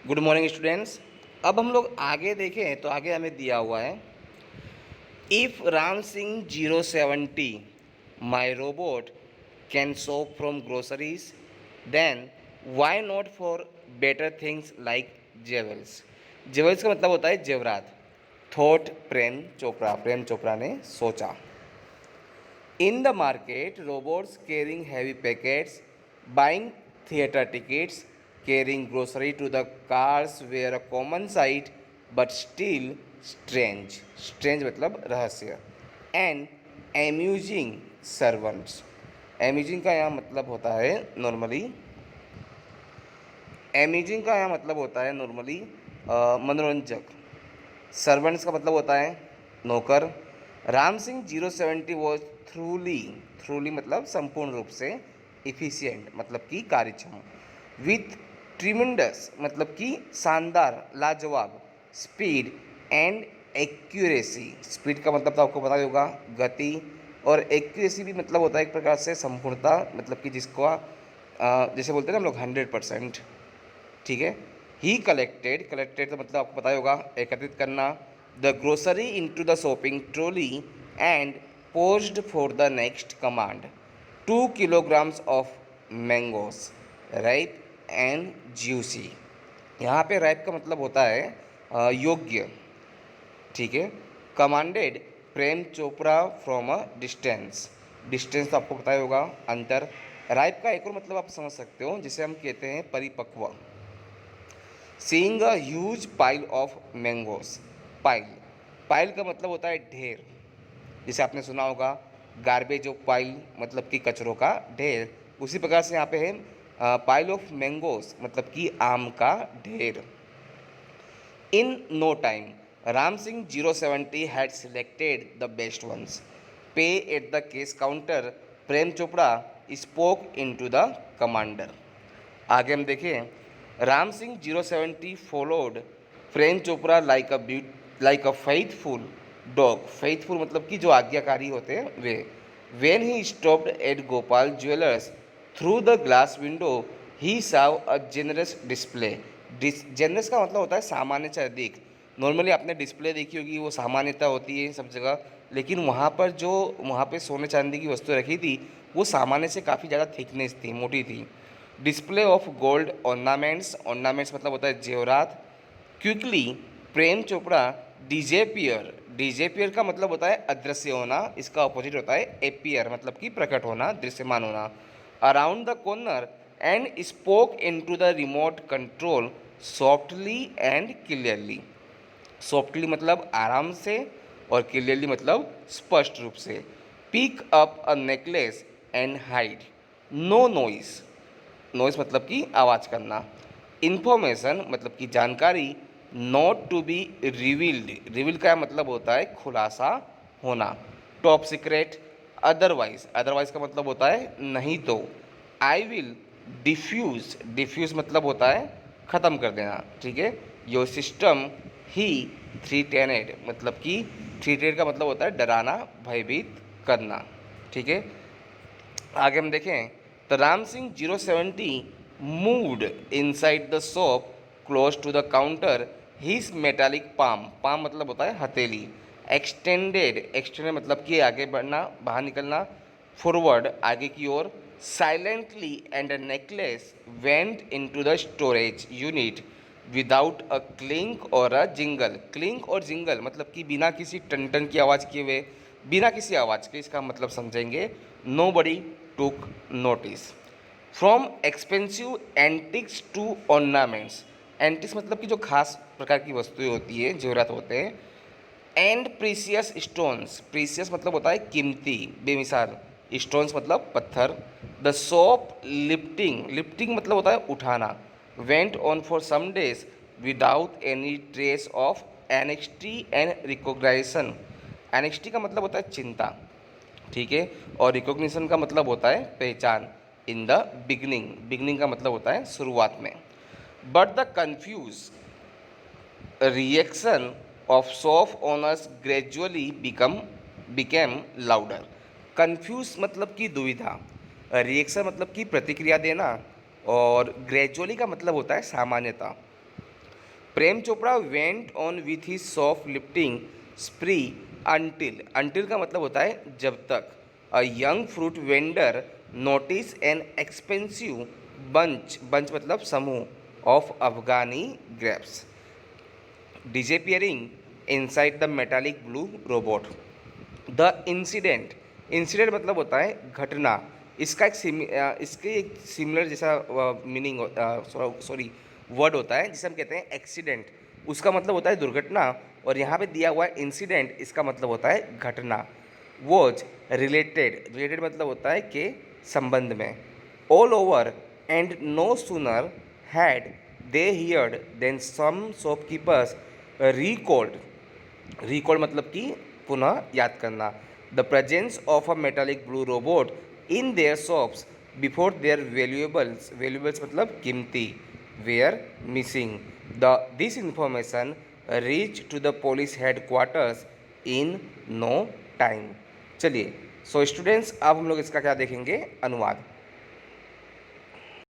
Good morning students. अब हम लोग आगे देखें तो आगे हमें दिया हुआ है, if Ram Singh 070 my robot can shop from groceries then why not for better things like jewels. Jewels का मतलब होता है जेवरात। थॉट प्रेम चोपड़ा ने सोचा। In the market, robots carrying heavy packets, buying theater tickets, carrying grocery to the cars were a common sight, but still strange. Strange मतलब रहस्य. And amusing servants. Amusing का यहाँ मतलब होता है नॉर्मली मनोरंजक। सर्वेंट्स का मतलब होता है नौकर। राम सिंह 070 वॉज थ्रूली मतलब संपूर्ण रूप से, इफिशियंट मतलब कि कार्यक्षम, विथ ट्रिमेंडस मतलब कि शानदार, लाजवाब, स्पीड एंड एक्यूरेसी। स्पीड का मतलब तो आपको पता ही होगा, गति, और एक्यूरेसी भी मतलब होता है एक प्रकार से संपूर्णता, मतलब कि जिसको जैसे बोलते हैं ना हम लोग 100%। ठीक है। ही कलेक्टेड तो मतलब आपको पता ही होगा एकत्रित करना, the grocery into the shopping trolley and posed for the next command 2 kilograms of mangoes ripe and juicy. यहाँ पे राइप का मतलब होता है योग्य। ठीक है। Commanded Prem Chopra from a distance. Distance तो आपको पता ही होगा, अंतर। राइप का एक और मतलब आप समझ सकते हो, जिसे हम कहते हैं परिपक्व। Seeing a huge pile of mangoes. Pile का मतलब होता है ढेर। जिसे आपने सुना होगा गार्बेज ऑफ पाइल मतलब कि कचरों का ढेर, उसी प्रकार से यहाँ पे है पाइल ऑफ मैंगोस मतलब कि आम का ढेर। In no time Ram Singh 070 had selected the best ones. Pay at the cash counter Prem Chopra spoke into the commander. आगे हम देखें, Ram Singh 070 followed Prem Chopra like a faithful dog. Faithful मतलब कि जो आज्ञाकारी होते हैं वे। When he stopped at Gopal jewellers through the glass window he saw a generous display. Generous का मतलब होता है सामान्य से अधिक। नॉर्मली आपने डिस्प्ले देखी होगी, वो सामान्यता होती है सब जगह, लेकिन वहाँ पर जो वहाँ पे सोने चांदी की वस्तु रखी थी वो सामान्य से काफ़ी ज़्यादा थिकनेस थी, मोटी थी। डिस्प्ले ऑफ गोल्ड ऑर्नामेंट्स मतलब होता है जेवरात। क्विकली प्रेम चोपड़ा डिजेपियर का मतलब होता है अदृश्य होना, इसका ऑपोजिट होता है एपियर मतलब कि प्रकट होना, दृश्यमान होना। Around the corner and spoke into the remote control softly and clearly. Softly मतलब आराम से, और क्लियरली मतलब स्पष्ट रूप से। Pick up a necklace and hide, no noise. Noise मतलब कि आवाज़ करना। इन्फॉर्मेशन मतलब कि जानकारी, नॉट टू बी रिवील्ड का मतलब होता है खुलासा होना। Top secret. अदरवाइज का मतलब होता है नहीं तो। आई विल डिफ्यूज़ मतलब होता है ख़त्म कर देना। ठीक है। योर सिस्टम ही थ्रीटेनेड मतलब कि थ्रीटेड का मतलब होता है डराना, भयभीत करना। ठीक है। आगे हम देखें तो Ram Singh 070 moved inside the shop close to the counter his metallic palm मतलब होता है हथेली। एक्सटेंडेड मतलब कि आगे बढ़ना, बाहर निकलना। फॉरवर्ड आगे की ओर। Silently and necklace went into the storage unit without a clink or a jingle. Clink और जिंगल मतलब कि बिना किसी टन टन की आवाज़ किए हुए, बिना किसी आवाज़ के, इसका मतलब समझेंगे nobody took notice. From expensive antiques to ornaments. Antiques मतलब कि जो खास प्रकार की वस्तुएं होती है, जेवरात होते हैं। एंड प्रीसियस स्टोन्स, प्रीसियस मतलब होता है कीमती, बेमिसाल। स्टोन्स मतलब पत्थर। द शॉप लिफ्टिंग मतलब होता है उठाना। Went on for some days without any trace of anxiety and recognisation. Anxiety का मतलब होता है चिंता। ठीक है। और रिकॉग्निशन का मतलब होता है पहचान। इन द बिगनिंग का मतलब होता है शुरुआत में। But the confuse reaction of shop owners gradually became louder. Confuse मतलब कि दुविधा, रिएक्शन मतलब कि प्रतिक्रिया देना, और ग्रेजुअली का मतलब होता है सामान्यता। Prem Chopra went on with he soft lifting spree until का मतलब होता है जब तक। A young fruit vendor notice an expensive bunch मतलब समूह of Afghani grapes disappearing inside the metallic blue robot. The incident मतलब होता है घटना। इसका इसके एक सिमिलर जैसा मीनिंग सॉरी वर्ड होता है जिसे हम कहते हैं एक्सीडेंट। उसका मतलब होता है दुर्घटना, और यहाँ पे दिया हुआ है इंसिडेंट, इसका मतलब होता है घटना। वॉज रिलेटेड मतलब होता है के संबंध में। All over and no sooner had they heard then some shopkeepers record मतलब कि पुनः याद करना। The presence of a metallic blue robot in their shops before their valuables मतलब कीमती were missing. This information reach to the police headquarters in no time. चलिए, so students अब हम लोग इसका क्या देखेंगे, अनुवाद।